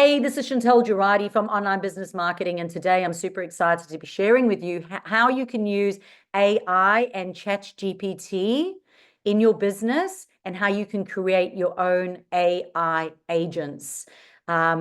Hey, this is Chantel Girardi from Online Business Marketing, and today I'm super excited to be sharing with you how you can use AI and ChatGPT in your business and how you can create your own AI agents.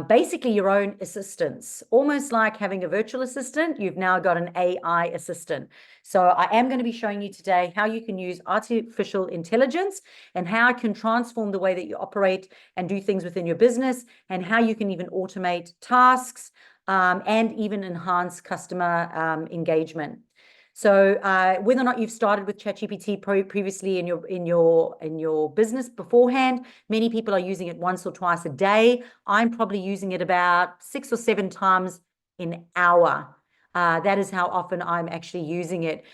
Basically your own assistants, almost like having a virtual assistant. You've now got an AI assistant. So I am going to be showing you today how you can use artificial intelligence and how it can transform the way that you operate and do things within your business, and how you can even automate tasks and even enhance customer engagement. So whether or not you've started with ChatGPT previously in your business beforehand, many people are using it once or twice a day. I'm probably using it about 6 or 7 times an hour. That is how often I'm actually using it,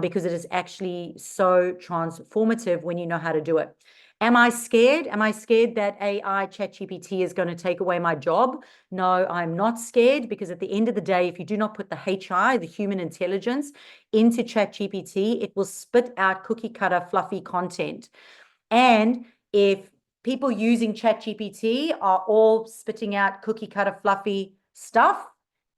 because it is actually so transformative when you know how to do it. Am I scared? Am I scared that AI ChatGPT is going to take away my job? No, I'm not scared, because at the end of the day, if you do not put the HI, the human intelligence, into ChatGPT, it will spit out cookie cutter fluffy content. And if people using ChatGPT are all spitting out cookie cutter fluffy stuff,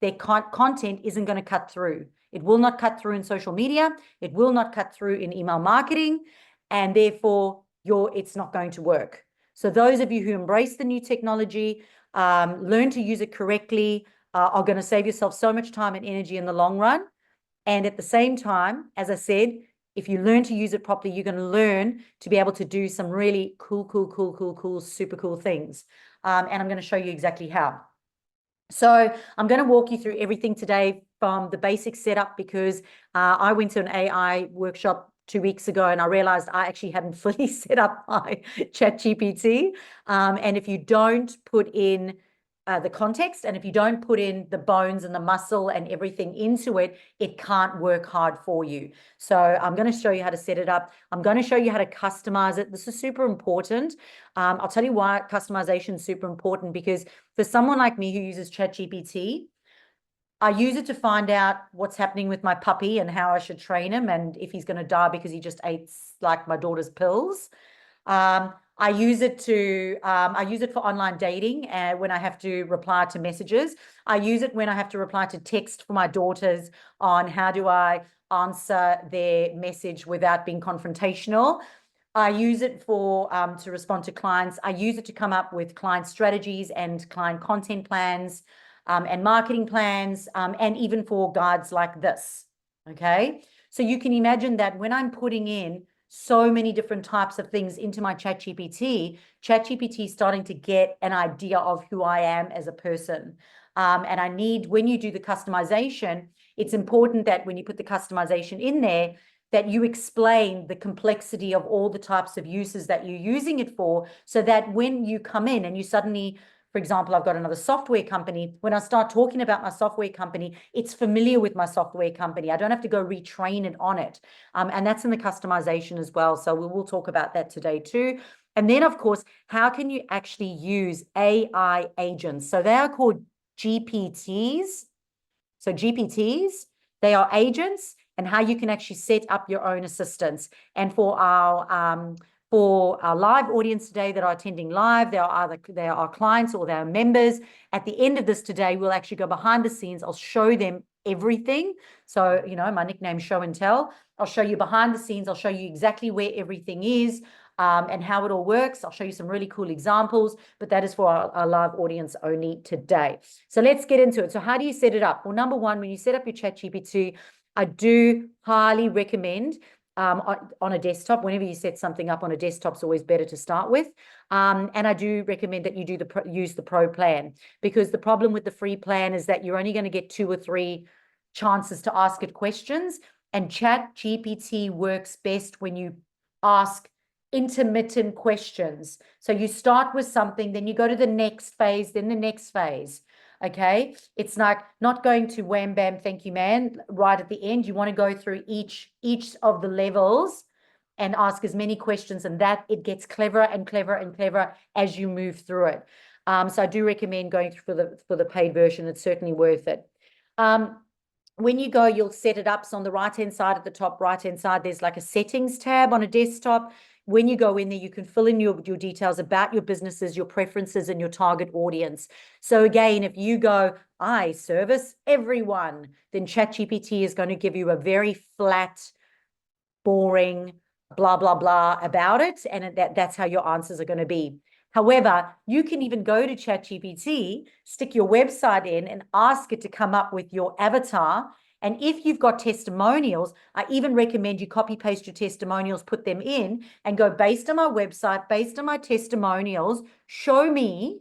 their content isn't going to cut through. It will not cut through in social media. It will not cut through in email marketing. And therefore, it's not going to work. So those of you who embrace the new technology, learn to use it correctly, are going to save yourself so much time and energy in the long run. And at the same time, as I said, if you learn to use it properly, you're going to learn to be able to do some really cool, super cool things. And I'm going to show you exactly how. So I'm going to walk you through everything today from the basic setup, because I went to an AI workshop 2 weeks ago and I realized I actually hadn't fully set up my ChatGPT. And if you don't put in the context, and if you don't put in the bones and the muscle and everything into it, it can't work hard for you. So I'm going to show you how to set it up. I'm going to show you how to customize it. This is super important. I'll tell you why customization is super important, because for someone like me who uses ChatGPT, I use it to find out what's happening with my puppy and how I should train him, and if he's going to die because he just ate like my daughter's pills. I use it for online dating, when I have to reply to messages. I use it when I have to reply to text for my daughters on how do I answer their message without being confrontational. I use it for to respond to clients. I use it to come up with client strategies and client content plans, and marketing plans, and even for guides like this. Okay, so you can imagine that when I'm putting in so many different types of things into my ChatGPT is starting to get an idea of who I am as a person. And when you do the customization, it's important that when you put the customization in there, that you explain the complexity of all the types of uses that you're using it for, so that when you come in and you suddenly, for example, I've got another software company. When I start talking about my software company, it's familiar with my software company. I don't have to go retrain it on it. And that's in the customization as well. So we will talk about that today too. And then, of course, how can you actually use AI agents? So they are called GPTs. So GPTs, they are agents, and how you can actually set up your own assistants. And for our live audience today that are attending live, they are clients or they are members. At the end of this today, we'll actually go behind the scenes. I'll show them everything. So, my nickname, Show and Tell. I'll show you behind the scenes. I'll show you exactly where everything is, and how it all works. I'll show you some really cool examples, but that is for our live audience only today. So let's get into it. So how do you set it up? Well, number one, when you set up your ChatGPT, I do highly recommend on a desktop. Whenever you set something up on a desktop, it's always better to start with. And I do recommend that you use the pro plan, because the problem with the free plan is that you're only going to get 2 or 3 chances to ask it questions. And ChatGPT works best when you ask intermittent questions. So you start with something, then you go to the next phase, then the next phase. Okay, it's like not going to wham bam thank you man right at the end. You want to go through each of the levels and ask as many questions, and that it gets cleverer and cleverer and cleverer as you move through it. So I do recommend going through for the paid version. It's certainly worth it. When you go, you'll set it up. So on the right-hand side, at the top right-hand side, there's like a settings tab on a desktop. when you go in there, you can fill in your details about your businesses, your preferences, and your target audience. So again, if you go, I service everyone, then ChatGPT is going to give you a very flat, boring, blah, blah, blah about it. And that's how your answers are going to be. However, you can even go to ChatGPT, stick your website in, and ask it to come up with your avatar. And if you've got testimonials, I even recommend you copy paste your testimonials, put them in, and go, based on my website, based on my testimonials, show me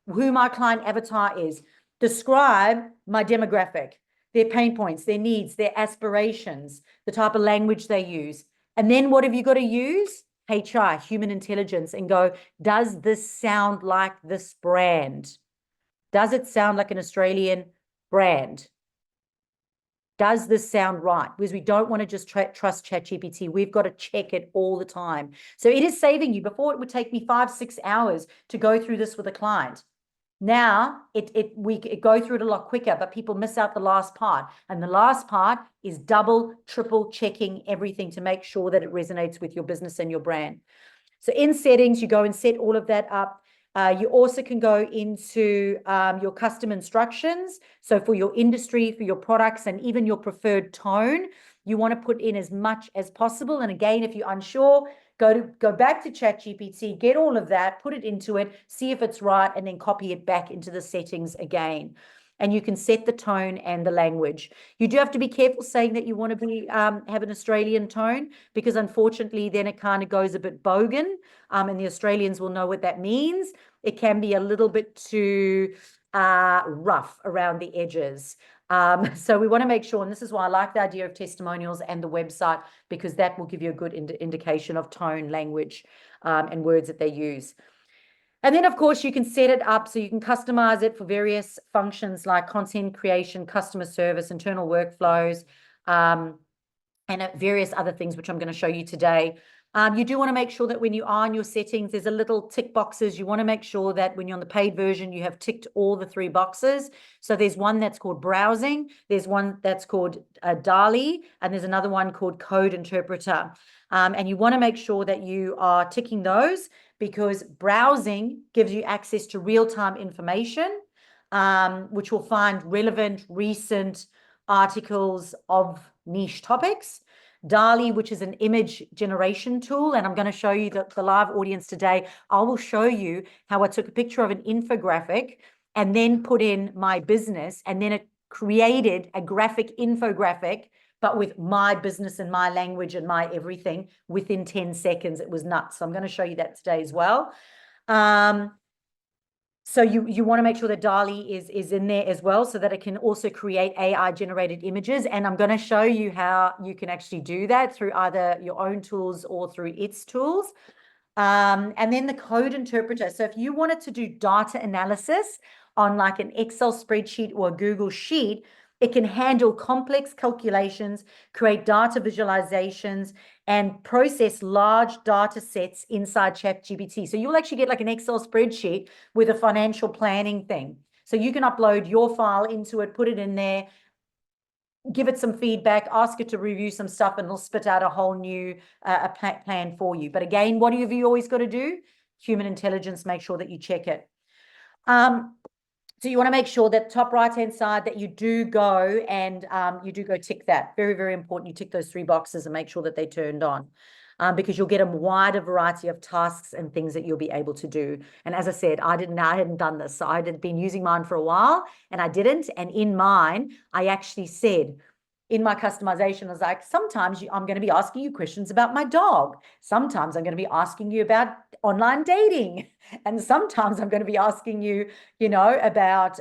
who my client avatar is. Describe my demographic, their pain points, their needs, their aspirations, the type of language they use. And then what have you got to use? HR, human intelligence, and go, does this sound like this brand? Does it sound like an Australian brand? Does this sound right? Because we don't want to just trust ChatGPT. We've got to check it all the time. So it is saving you. Before, it would take me 5-6 hours to go through this with a client. Now we go through it a lot quicker, but people miss out the last part. And the last part is double, triple checking everything to make sure that it resonates with your business and your brand. So in settings, you go and set all of that up. You also can go into your custom instructions. So for your industry, for your products, and even your preferred tone, you want to put in as much as possible. And again, if you're unsure, go back to ChatGPT, get all of that, put it into it, see if it's right, and then copy it back into the settings again. And you can set the tone and the language. You do have to be careful saying that you want to be have an Australian tone, because unfortunately then it kind of goes a bit bogan, and the Australians will know what that means. It can be a little bit too rough around the edges. So we want to make sure, and this is why I like the idea of testimonials and the website, because that will give you a good indication of tone, language, and words that they use. And then, of course, you can set it up so you can customize it for various functions like content creation, customer service, internal workflows, and various other things, which I'm going to show you today. You do want to make sure that when you are in your settings, there's a little tick boxes. You want to make sure that when you're on the paid version, you have ticked all the 3 boxes. So there's one that's called browsing, there's one that's called DALI, and there's another one called code interpreter. And you want to make sure that you are ticking those, because browsing gives you access to real-time information, which will find relevant, recent articles of niche topics. DALI, which is an image generation tool, and I'm going to show you the live audience today. I will show you how I took a picture of an infographic and then put in my business, and then it created a graphic infographic, but with my business and my language and my everything within 10 seconds. It was nuts. So I'm going to show you that today as well. So you want to make sure that DALI is in there as well, so that it can also create AI generated images. And I'm going to show you how you can actually do that through either your own tools or through its tools. And then the code interpreter. So if you wanted to do data analysis on like an Excel spreadsheet or a Google Sheet, it can handle complex calculations, create data visualizations, and process large data sets inside ChatGPT. So you'll actually get like an Excel spreadsheet with a financial planning thing. So you can upload your file into it, put it in there, give it some feedback, ask it to review some stuff, and it'll spit out a whole new plan for you. But again, what have you always got to do? Human intelligence, make sure that you check it. So you want to make sure that top right-hand side that you do go and you do go tick that. Very, very important. You tick those 3 boxes and make sure that they turned on, because you'll get a wider variety of tasks and things that you'll be able to do. And as I said, I hadn't done this. So I had been using mine for a while and I didn't. And in mine, I actually said, in my customization, I was like, sometimes I'm going to be asking you questions about my dog. Sometimes I'm going to be asking you about online dating. And sometimes I'm going to be asking you, about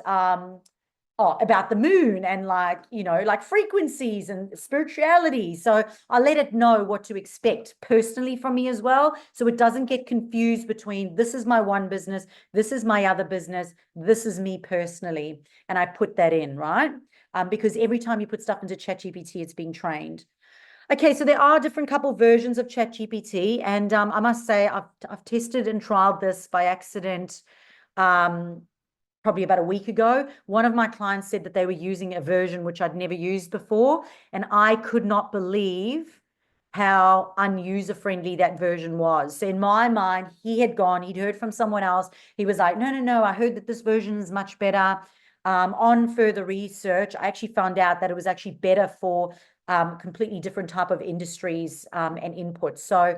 the moon and like frequencies and spirituality. So I let it know what to expect personally from me as well. So it doesn't get confused between this is my one business, this is my other business, this is me personally. And I put that in, right? Because every time you put stuff into ChatGPT, it's being trained. Okay, so there are different couple versions of ChatGPT, and I must say I've tested and trialed this by accident probably about a week ago. One of my clients said that they were using a version which I'd never used before, and I could not believe how unuser-friendly that version was. So in my mind, he'd heard from someone else. He was like, no, I heard that this version is much better. On further research, I actually found out that it was actually better for completely different type of industries and inputs. So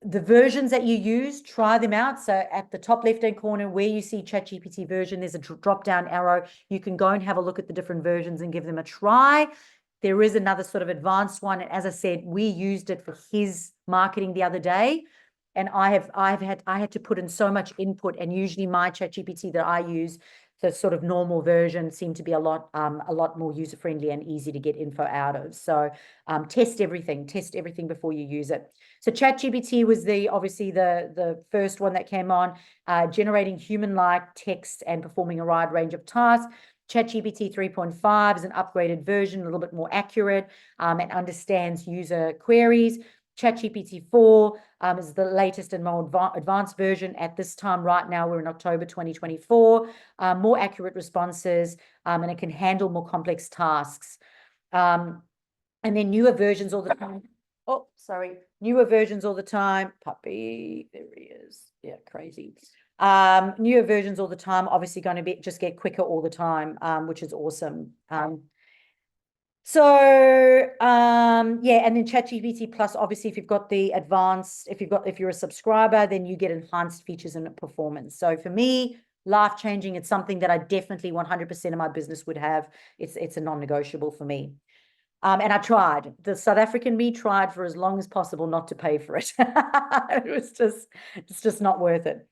the versions that you use, try them out. So at the top left-hand corner where you see ChatGPT version, there's a drop-down arrow. You can go and have a look at the different versions and give them a try. There is another sort of advanced one. And as I said, we used it for his marketing the other day. And I had to put in so much input, and usually my ChatGPT that I use, the sort of normal version, seemed to be a lot more user-friendly and easy to get info out of. So test everything before you use it. So ChatGPT was obviously the first one that came on, generating human-like text and performing a wide range of tasks. ChatGPT 3.5 is an upgraded version, a little bit more accurate, and understands user queries. ChatGPT 4 is the latest and more advanced version at this time. Right now, we're in October 2024. More accurate responses, and it can handle more complex tasks. And then newer versions all the time. Oh, sorry. Newer versions all the time. Puppy, there he is. Yeah, crazy. Newer versions all the time, obviously going to just get quicker all the time, which is awesome. Yeah, and then ChatGPT Plus, obviously, if you've got the advanced, if you're a subscriber, then you get enhanced features and performance. So for me, life-changing, it's something that I definitely 100% of my business would have. It's a non-negotiable for me. And I tried. The South African me tried for as long as possible not to pay for it. It's just not worth it.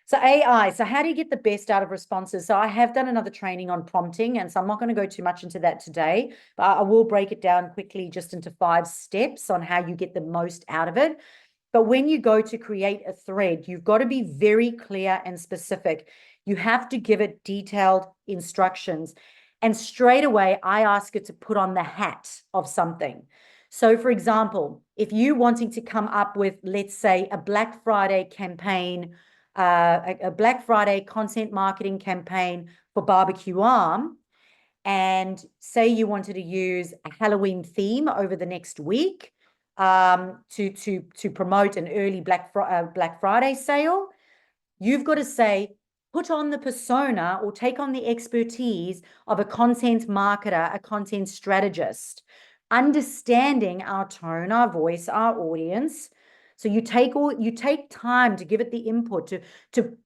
So AI, so how do you get the best out of responses? So I have done another training on prompting, and so I'm not going to go too much into that today, but I will break it down quickly just into 5 steps on how you get the most out of it. But when you go to create a thread, you've got to be very clear and specific. You have to give it detailed instructions. And straight away, I ask it to put on the hat of something. So for example, if you're wanting to come up with, let's say, a Black Friday campaign, a Black Friday content marketing campaign for Barbecue Arm, and say you wanted to use a Halloween theme over the next week to promote an early Black Friday sale, you've got to say, put on the persona or take on the expertise of a content marketer, a content strategist, understanding our tone, our voice, our audience. So you take time to give it the input to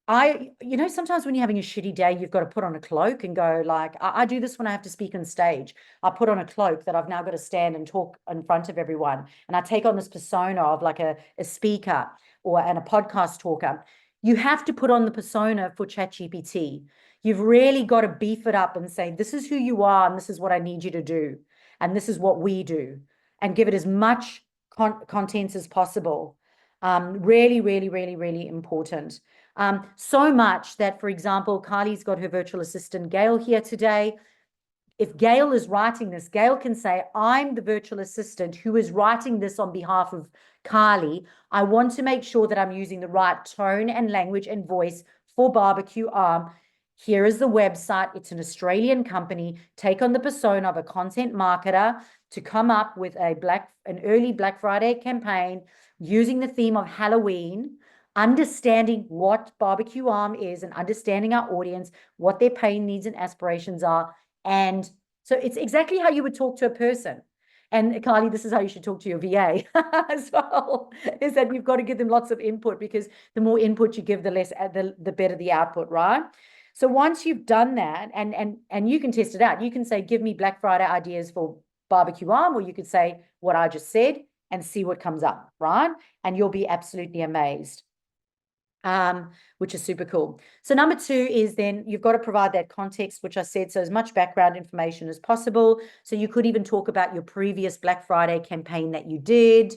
sometimes when you're having a shitty day, you've got to put on a cloak and go like, I do this when I have to speak on stage. I put on a cloak that I've now got to stand and talk in front of everyone. And I take on this persona of like a speaker and a podcast talker. You have to put on the persona for ChatGPT. You've really got to beef it up and say, this is who you are, and this is what I need you to do. And this is what we do. And give it as much content as possible. Really, really, really, really important. So much that, for example, Kylie's got her virtual assistant, Gail, here today. If Gail is writing this, Gail can say, I'm the virtual assistant who is writing this on behalf of Kylie. I want to make sure that I'm using the right tone and language and voice for Barbecue Arm. Here is the website. It's an Australian company. Take on the persona of a content marketer to come up with an early Black Friday campaign using the theme of Halloween, understanding what Barbecue Arm is and understanding our audience, what their pain, needs, and aspirations are. And so it's exactly how you would talk to a person. And Kylie, this is how you should talk to your VA as well, is that you've got to give them lots of input, because the more input you give, the better the output, right? So once you've done that, and you can test it out, you can say, give me Black Friday ideas for Barbecue Arm, or you could say what I just said and see what comes up, right? And you'll be absolutely amazed. Which is super cool. So number 2 is then you've got to provide that context, which I said, so as much background information as possible. So you could even talk about your previous Black Friday campaign that you did,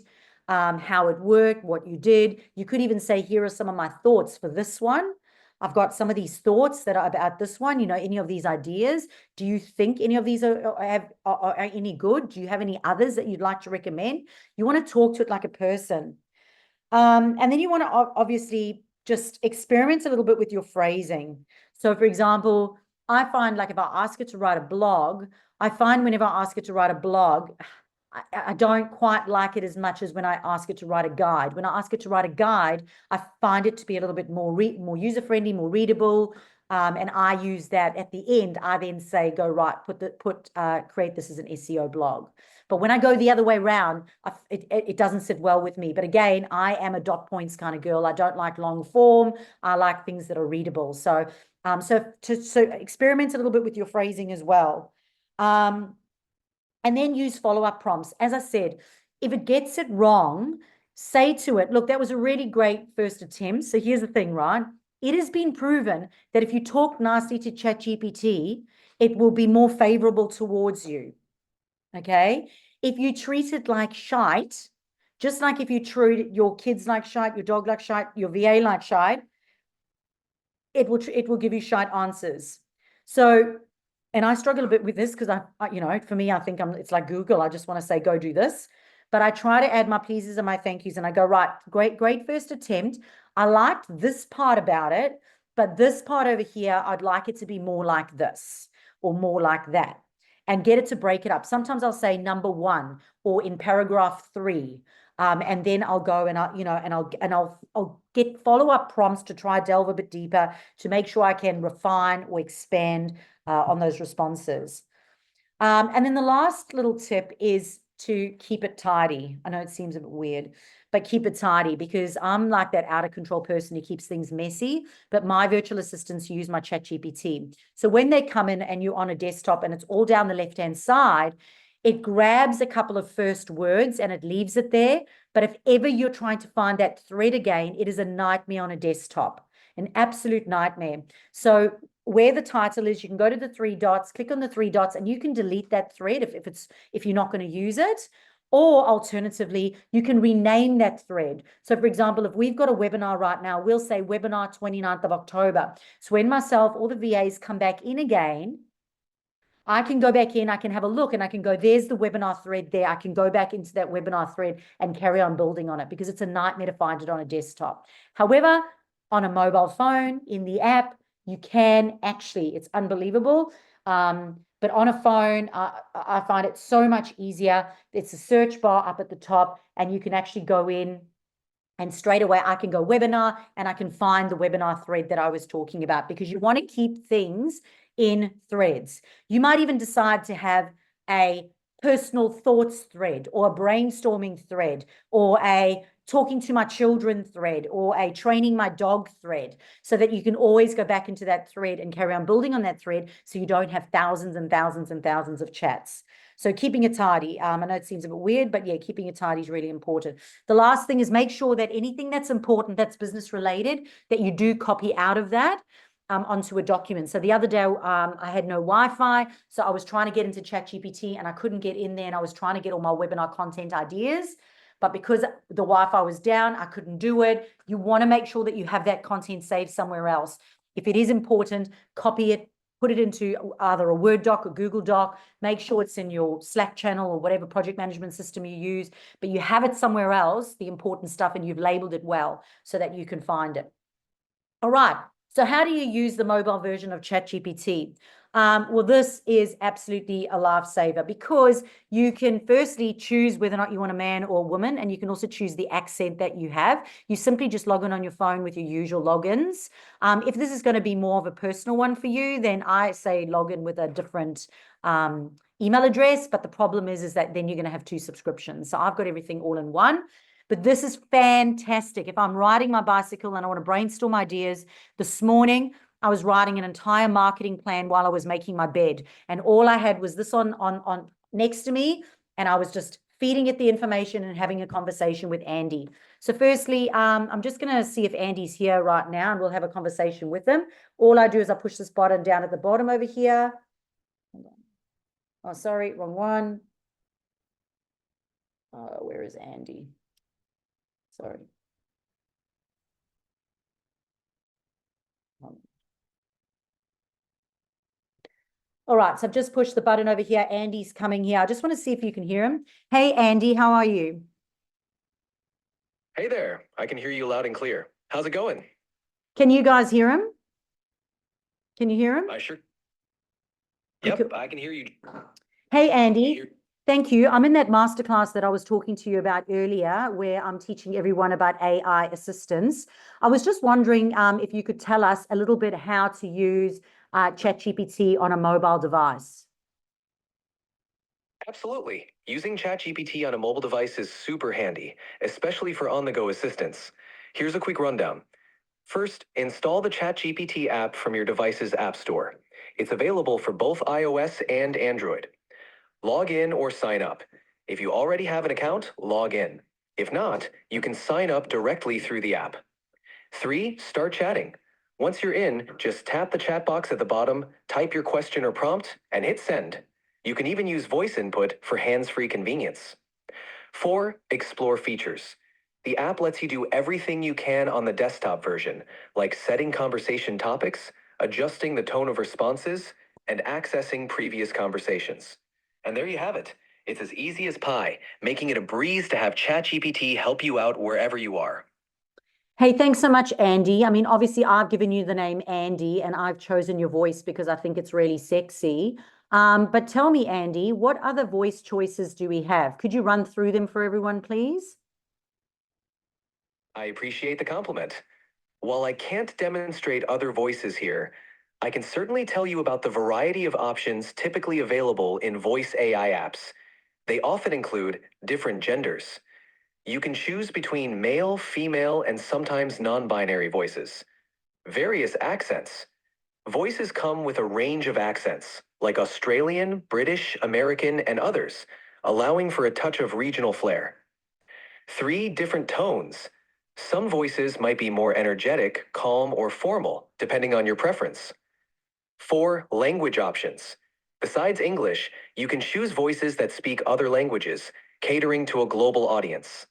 how it worked, what you did. You could even say, here are some of my thoughts for this one. I've got some of these thoughts that are about this one, any of these ideas. Do you think any of these are any good? Do you have any others that you'd like to recommend? You want to talk to it like a person. And then you want to obviously just experiment a little bit with your phrasing. So for example, I find like if I ask it to write a blog, I find whenever I ask it to write a blog, I don't quite like it as much as when I ask it to write a guide. When I ask it to write a guide, I find it to be a little bit more user-friendly, more readable. And I use that at the end. I then say, go right, create this as an SEO blog. But when I go the other way around, it doesn't sit well with me. But again, I am a dot points kind of girl. I don't like long form. I like things that are readable. So experiment a little bit with your phrasing as well. And then use follow-up prompts. As I said, if it gets it wrong, say to it, look, that was a really great first attempt. So here's the thing, right? It has been proven that if you talk nicely to ChatGPT, it will be more favorable towards you. Okay? If you treat it like shite, just like if you treat your kids like shite, your dog like shite, your VA like shite, it will give you shite answers. So, and I struggle a bit with this because for me, I think it's like Google. I just want to say, go do this. But I try to add my pleases and my thank yous, and I go, right, great first attempt. I liked this part about it, but this part over here, I'd like it to be more like this or more like that, and get it to break it up. Sometimes I'll say number 1 or in paragraph 3. And then I'll go and I'll get follow-up prompts to try delve a bit deeper to make sure I can refine or expand on those responses. And then the last little tip is to keep it tidy. I know it seems a bit weird, but keep it tidy, because I'm like that out of control person who keeps things messy, but my virtual assistants use my ChatGPT. So when they come in and you're on a desktop and it's all down the left-hand side, it grabs a couple of first words and it leaves it there. But if ever you're trying to find that thread again, it is a nightmare on a desktop, an absolute nightmare. So where the title is, you can go to the 3 dots, click on the 3 dots, and you can delete that thread if you're not going to use it. Or alternatively, you can rename that thread. So for example, if we've got a webinar right now, we'll say webinar 29th of October. So when myself, all the VAs come back in again, I can go back in, I can have a look, and I can go, there's the webinar thread there. I can go back into that webinar thread and carry on building on it, because it's a nightmare to find it on a desktop. However, on a mobile phone, in the app, you can actually, it's unbelievable. But on a phone, I find it so much easier. It's a search bar up at the top, and you can actually go in, and straight away I can go webinar and I can find the webinar thread that I was talking about, because you want to keep things in threads. You might even decide to have a personal thoughts thread, or a brainstorming thread, or a talking to my children thread, or a training my dog thread, so that you can always go back into that thread and carry on building on that thread, so you don't have thousands and thousands and thousands of chats. So keeping it tidy. I know it seems a bit weird, but yeah, keeping it tidy is really important. The last thing is make sure that anything that's important, that's business related, that you do copy out of that onto a document. So the other day, I had no Wi-Fi, so I was trying to get into ChatGPT and I couldn't get in there, and I was trying to get all my webinar content ideas. But because the Wi-Fi was down, I couldn't do it. You want to make sure that you have that content saved somewhere else. If it is important, copy it, put it into either a Word doc or Google Doc. Make sure it's in your Slack channel or whatever project management system you use, but you have it somewhere else, the important stuff, and you've labeled it well so that you can find it. All right. So how do you use the mobile version of ChatGPT? Well, this is absolutely a lifesaver, because you can firstly choose whether or not you want a man or a woman, and you can also choose the accent that you have. You simply just log in on your phone with your usual logins. If this is going to be more of a personal one for you, then I say log in with a different email address. But the problem is that then you're going to have 2 subscriptions. So I've got everything all in one. But this is fantastic. If I'm riding my bicycle and I want to brainstorm ideas, this morning I was writing an entire marketing plan while I was making my bed, and all I had was this on next to me, and I was just feeding it the information and having a conversation with Andy. So firstly, I'm just going to see if Andy's here right now, and we'll have a conversation with him. All I do is I push this button down at the bottom over here. Oh, sorry, wrong one. Where is Andy? Sorry. All right, so I've just pushed the button over here. Andy's coming here. I just want to see if you can hear him. Hey, Andy, how are you? Hey there. I can hear you loud and clear. How's it going? Can you guys hear him? Can you hear him? I sure. Yep, I can hear you. Hey, Andy. Thank you. I'm in that masterclass that I was talking to you about earlier, where I'm teaching everyone about AI assistance. I was just wondering if you could tell us a little bit how to use ChatGPT on a mobile device. Absolutely. Using ChatGPT on a mobile device is super handy, especially for on-the-go assistance. Here's a quick rundown. First, install the ChatGPT app from your device's App Store. It's available for both iOS and Android. Log in or sign up. If you already have an account, log in. If not, you can sign up directly through the app. 3. Start chatting. Once you're in, just tap the chat box at the bottom, type your question or prompt, and hit send. You can even use voice input for hands-free convenience. 4. Explore features. The app lets you do everything you can on the desktop version, like setting conversation topics, adjusting the tone of responses, and accessing previous conversations. And there you have it. It's as easy as pie, making it a breeze to have ChatGPT help you out wherever you are. Hey, thanks so much, Andy. I mean, obviously, I've given you the name Andy, and I've chosen your voice because I think it's really sexy. But tell me, Andy, what other voice choices do we have? Could you run through them for everyone, please? I appreciate the compliment. While I can't demonstrate other voices here, I can certainly tell you about the variety of options typically available in voice AI apps. They often include different genders. You can choose between male, female, and sometimes non-binary voices. Various accents. Voices come with a range of accents, like Australian, British, American, and others, allowing for a touch of regional flair. 3 different tones. Some voices might be more energetic, calm, or formal, depending on your preference. 4 language options. Besides English, you can choose voices that speak other languages, catering to a global audience.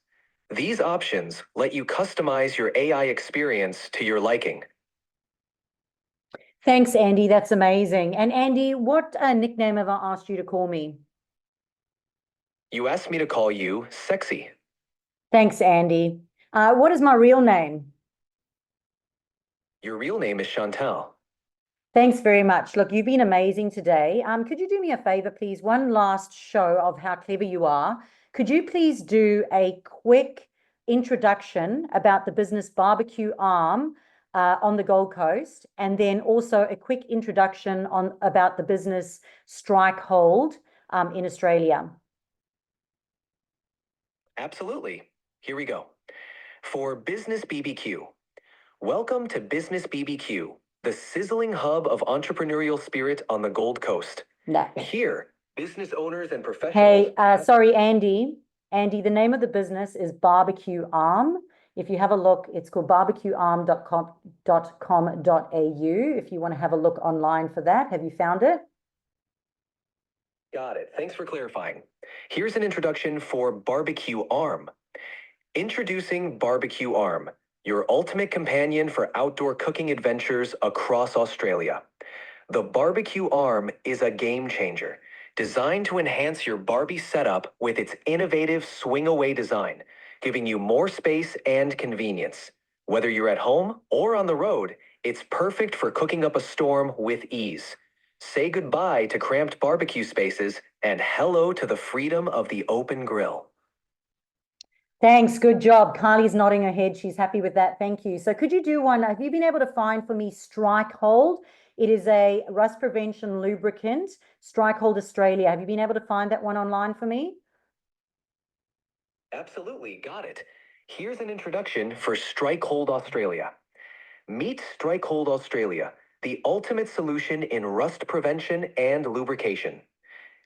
These options let you customize your AI experience to your liking. Thanks, Andy. That's amazing. And Andy, what nickname have I asked you to call me? You asked me to call you sexy. Thanks, Andy. What is my real name? Your real name is Chantal. Thanks very much. Look, you've been amazing today. Could you do me a favor, please? One last show of how clever you are. Could you please do a quick introduction about the business Barbecue Arm on the Gold Coast, and then also a quick introduction on about the business Strike Hold in Australia? Absolutely. Here we go. For Business BBQ, welcome to Business BBQ, the sizzling hub of entrepreneurial spirit on the Gold Coast. No. Here, business owners and professionals. Hey, sorry, Andy. Andy, the name of the business is Barbecue Arm. If you have a look, it's called barbecuearm.com.au. If you want to have a look online for that, have you found it? Got it. Thanks for clarifying. Here's an introduction for Barbecue Arm. Introducing Barbecue Arm, your ultimate companion for outdoor cooking adventures across Australia. The Barbecue Arm is a game changer, designed to enhance your Barbie setup with its innovative swing-away design, giving you more space and convenience. Whether you're at home or on the road, it's perfect for cooking up a storm with ease. Say goodbye to cramped barbecue spaces and hello to the freedom of the open grill. Thanks. Good job. Carly's nodding her head. She's happy with that. Thank you. So could you do one? Have you been able to find for me Strike Hold? It is a rust prevention lubricant, Strike Hold Australia. Have you been able to find that one online for me? Absolutely, got it. Here's an introduction for Strike Hold Australia. Meet Strike Hold Australia, the ultimate solution in rust prevention and lubrication.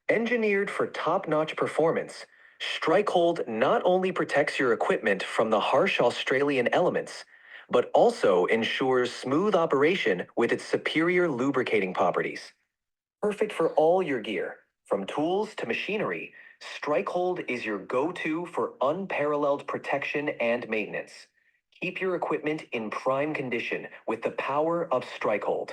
Engineered for top-notch performance, Strikehold not only protects your equipment from the harsh Australian elements, but also ensures smooth operation with its superior lubricating properties. Perfect for all your gear, from tools to machinery, Strikehold is your go-to for unparalleled protection and maintenance. Keep your equipment in prime condition with the power of Strikehold.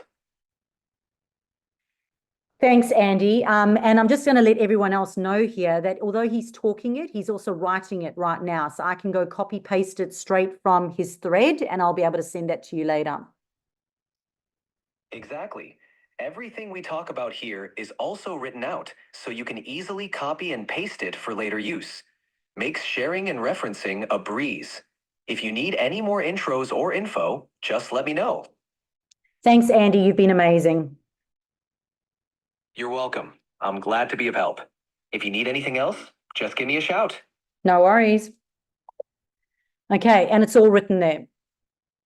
Thanks, Andy. And I'm just going to let everyone else know here that although he's talking it, he's also writing it right now. So I can go copy paste it straight from his thread and I'll be able to send that to you later. Exactly. Everything we talk about here is also written out, so you can easily copy and paste it for later use. Makes sharing and referencing a breeze. If you need any more intros or info, just let me know. Thanks, Andy. You've been amazing. You're welcome. I'm glad to be of help. If you need anything else, just give me a shout. No worries. Okay, and it's all written there.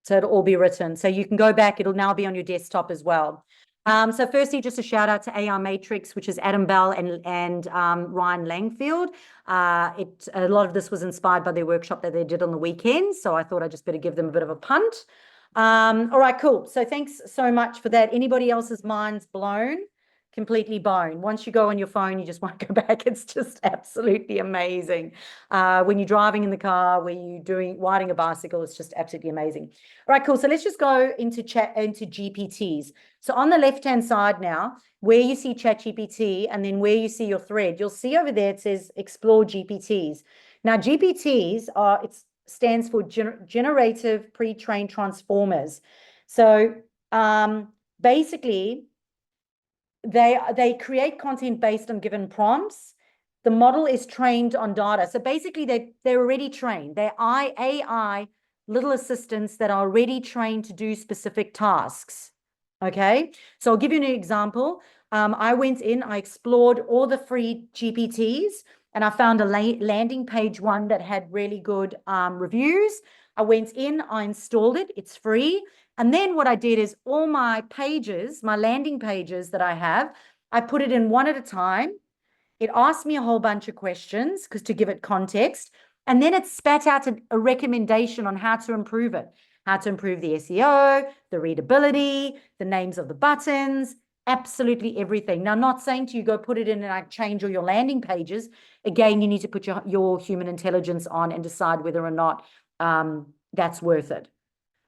So it'll all be written. So you can go back. It'll now be on your desktop as well. So firstly, just a shout out to AI Matrix, which is Adam Bell and Ryan Langfield. A lot of this was inspired by their workshop that they did on the weekend. So I thought I'd just better give them a bit of a punt. All right, cool. So thanks so much for that. Anybody else's mind's blown? Completely blown. Once you go on your phone, you just want to go back. It's just absolutely amazing. When you're driving in the car, when you're riding a bicycle, it's just absolutely amazing. All right, cool. So let's just go into GPTs. So on the left-hand side now, where you see ChatGPT and then where you see your thread, you'll see over there it says Explore GPTs. Now, GPTs it stands for Generative Pre-trained Transformers. So basically, they create content based on given prompts. The model is trained on data. So basically, they're already trained. They're AI little assistants that are already trained to do specific tasks. Okay, so I'll give you an example. I went in, I explored all the free GPTs, and I found a landing page one that had really good reviews. I went in, I installed it, it's free. And then what I did is all my pages, my landing pages that I have, I put it in one at a time. It asked me a whole bunch of questions because to give it context. And then it spat out a recommendation on how to improve it, how to improve the SEO, the readability, the names of the buttons, absolutely everything. Now, I'm not saying to you, go put it in and like change all your landing pages. Again, you need to put your human intelligence on and decide whether or not that's worth it.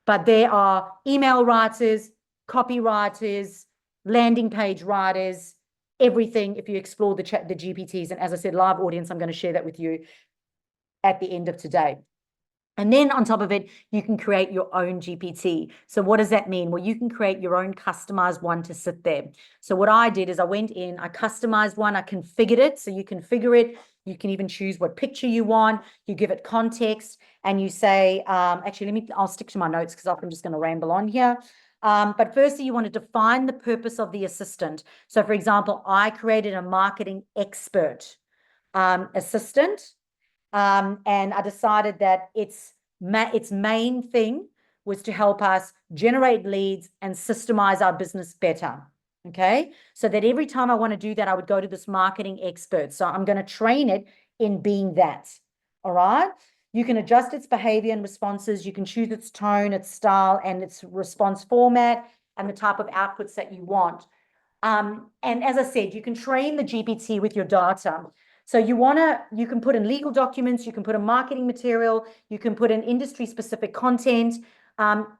But there are email writers, copywriters, landing page writers, everything if you explore the GPTs. And as I said, live audience, I'm going to share that with you at the end of today. And then on top of it, you can create your own GPT. So what does that mean? Well, you can create your own customized one to sit there. So what I did is I went in, I customized one, I configured it. So you configure it. You can even choose what picture you want. You give it context and you say, actually, I'll stick to my notes because I'm just going to ramble on here. But firstly, you want to define the purpose of the assistant. So for example, I created a marketing expert assistant. And I decided that its main thing was to help us generate leads and systemize our business better. Okay, so that every time I want to do that, I would go to this marketing expert. So I'm going to train it in being that. All right. You can adjust its behavior and responses. You can choose its tone, its style, and its response format and the type of outputs that you want. And as I said, you can train the GPT with your data. So you can put in legal documents, you can put in marketing material, you can put in industry specific content.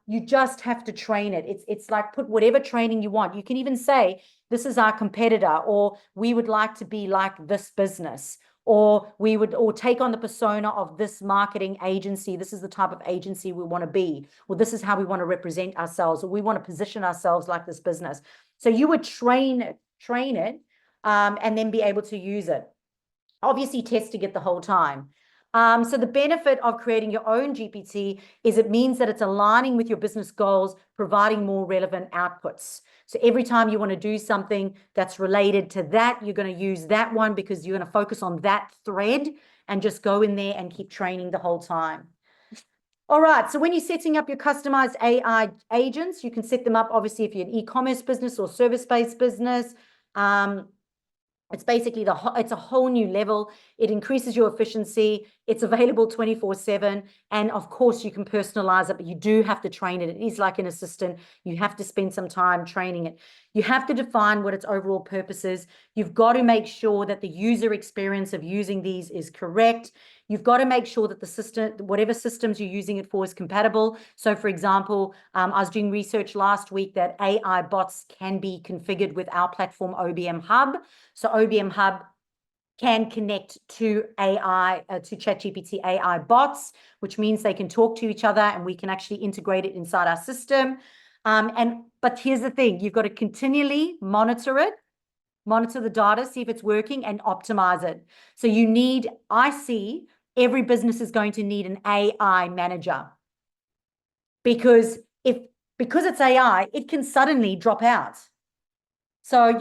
You just have to train it. It's like put whatever training you want. You can even say, this is our competitor, or we would like to be like this business, or take on the persona of this marketing agency. This is the type of agency we want to be, or this is how we want to represent ourselves, or we want to position ourselves like this business. So you would train it, and then be able to use it. Obviously testing it the whole time. So the benefit of creating your own GPT is it means that it's aligning with your business goals, providing more relevant outputs. So every time you want to do something that's related to that, you're going to use that one because you're going to focus on that thread and just go in there and keep training the whole time. All right, so when you're setting up your customized AI agents, you can set them up, obviously, if you're an e-commerce business or service-based business. It's basically it's a whole new level. It increases your efficiency. It's available 24/7. And of course, you can personalize it, but you do have to train it. It is like an assistant. You have to spend some time training it. You have to define what its overall purpose is. You've got to make sure that the user experience of using these is correct. You've got to make sure that the system, whatever systems you're using it for, is compatible. So for example, I was doing research last week that AI bots can be configured with our platform OBM Hub. So OBM Hub can connect to to ChatGPT AI bots, which means they can talk to each other and we can actually integrate it inside our system. But here's the thing, you've got to continually monitor it, monitor the data, see if it's working, and optimize it. So I see every business is going to need an AI manager, because it's AI, it can suddenly drop out. So, I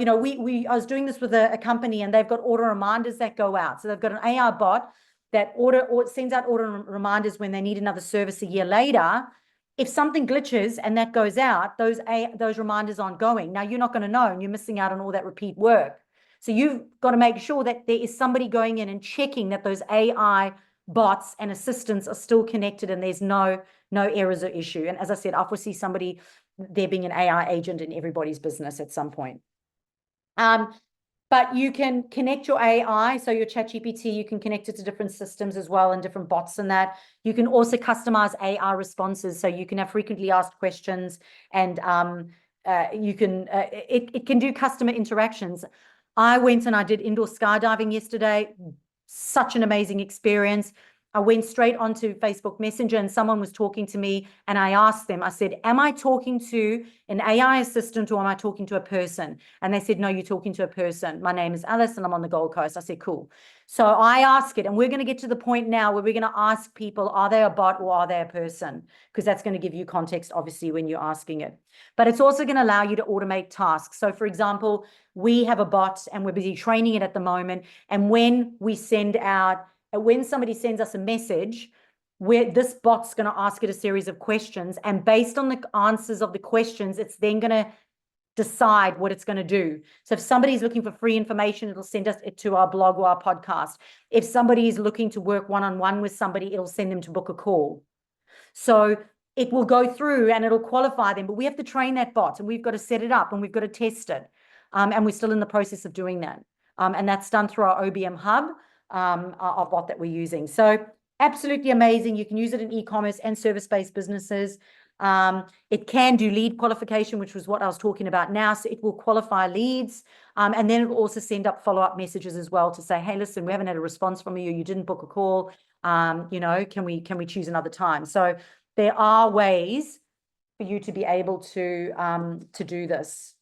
was doing this with a company, and they've got order reminders that go out. So they've got an AI bot that sends out order reminders when they need another service a year later. If something glitches and that goes out, those reminders aren't going. Now you're not going to know, and you're missing out on all that repeat work. So you've got to make sure that there is somebody going in and checking that those AI bots and assistants are still connected and there's no errors or issue. And as I said, I foresee there being an AI agent in everybody's business at some point. But you can connect your AI, so your ChatGPT, you can connect it to different systems as well and different bots and that. You can also customize AI responses, so you can have frequently asked questions, and it can do customer interactions. I went and I did indoor skydiving yesterday. Such an amazing experience. I went straight onto Facebook Messenger, and someone was talking to me, and I asked them, I said, am I talking to an AI assistant or am I talking to a person? And they said, no, you're talking to a person. My name is Alice and I'm on the Gold Coast. I said, cool. So I ask it, and we're going to get to the point now where we're going to ask people, are they a bot or are they a person? Because that's going to give you context, obviously, when you're asking it. But it's also going to allow you to automate tasks. So for example, we have a bot and we're busy training it at the moment. And when somebody sends us a message, where this bot's going to ask it a series of questions, and based on the answers of the questions, it's then going to decide what it's going to do. So if somebody's looking for free information, it'll send it to our blog or our podcast. If somebody is looking to work one-on-one with somebody, it'll send them to book a call. So it will go through and it'll qualify them, but we have to train that bot, and we've got to set it up and we've got to test it. And we're still in the process of doing that. And that's done through our OBM hub, our bot that we're using. So absolutely amazing. You can use it in e-commerce and service-based businesses. It can do lead qualification, which was what I was talking about now. So it will qualify leads. And then it will also send up follow-up messages as well to say, hey, listen, we haven't had a response from you. You didn't book a call. Can we choose another time? So there are ways for you to be able to do this.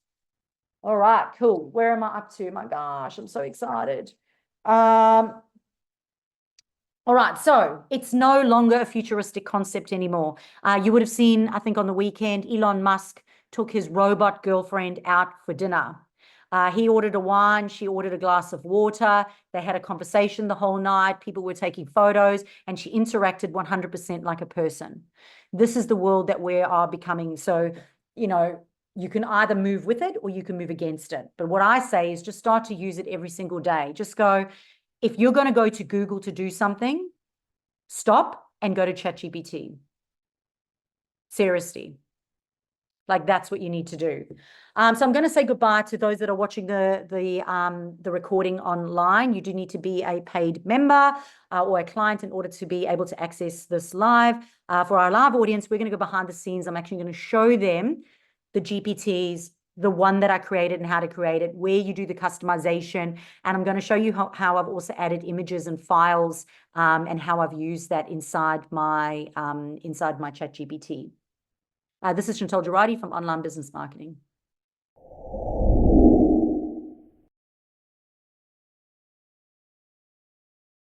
All right, cool. Where am I up to? My gosh, I'm so excited. All right, so it's no longer a futuristic concept anymore. You would have seen, I think on the weekend, Elon Musk took his robot girlfriend out for dinner. He ordered a wine, she ordered a glass of water. They had a conversation the whole night. People were taking photos, and she interacted 100% like a person. This is the world that we are becoming. So, you can either move with it or you can move against it. But what I say is just start to use it every single day. Just go, if you're going to go to Google to do something, stop and go to ChatGPT. Seriously. Like, that's what you need to do. So I'm going to say goodbye to those that are watching the recording online. You do need to be a paid member or a client in order to be able to access this live. For our live audience, we're going to go behind the scenes. I'm actually going to show them the GPTs, the one that I created and how to create it, where you do the customization. And I'm going to show you how I've also added images and files and how I've used that inside my ChatGPT. This is Chantal Girardi from Online Business Marketing.